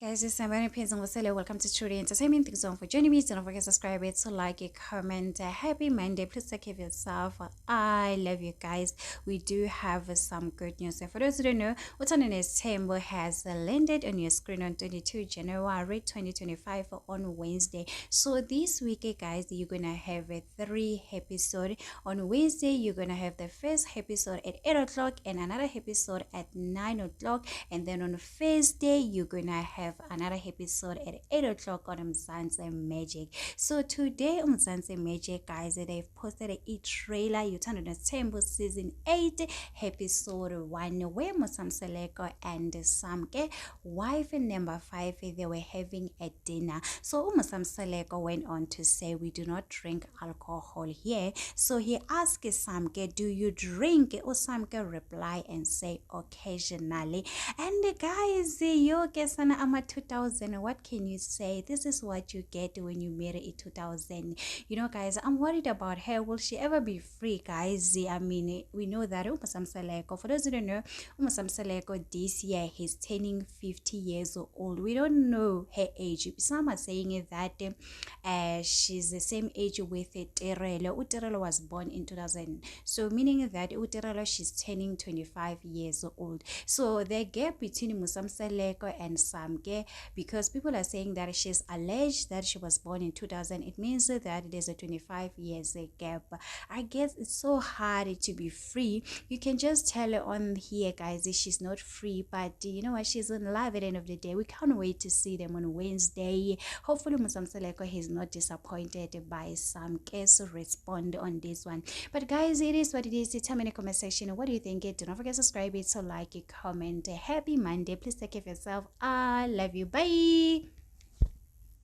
Guys, this is Musa Mseleku. Welcome to Truly Entertainment. Thanks so for joining me. Don't forget to subscribe, to like, it, comment. Happy Monday. Please take care of yourself. I love you guys. We do have some good news. For those who don't know, what's on this table has landed on your screen on 22 January 2025 on Wednesday. So this week, guys, you're gonna have a 3 episode. On Wednesday, you're gonna have the first episode at 8 o'clock and another episode at 9 o'clock. And then on Thursday, you're gonna have another episode at 8 o'clock on Musa Magic. So today on Musa Magic, guys, they've posted a trailer. You turn on the Temple season 8 episode 1 where Musa Mseleku and Samke wife number 5 they were having a dinner. So Musa Mseleku went on to say, we do not drink alcohol here. So he asked Samke, do you drink? Or Samke reply and say occasionally. And guys, yo kesana ama 2000, what can you say? This is what you get when you marry a 2000. You know, guys, I'm worried about her. Will she ever be free, guys? I mean, we know that Musa Mseleku, for those who don't know, Musa Mseleku this year he's turning 50 years old. We don't know her age. Some are saying that she's the same age with Terelo. Uterelo was born in 2000, so meaning that Uterelo, she's turning 25 years old. So the gap between Musa Mseleku and Samke, because people are saying that she's alleged that she was born in 2000, it means that there's a 25 years gap. I guess it's so hard to be free. You can just tell her on here, guys, she's not free, but you know what, she's in love at the end of the day. We can't wait to see them on Wednesday. Hopefully Musa Mseleku is not disappointed by Samke's respond on this one. But guys, it is what it is. Tell me in the comment section, what do you think? Do not forget to subscribe, to like, comment. Happy Monday. Please take care of yourself. I love you. Bye.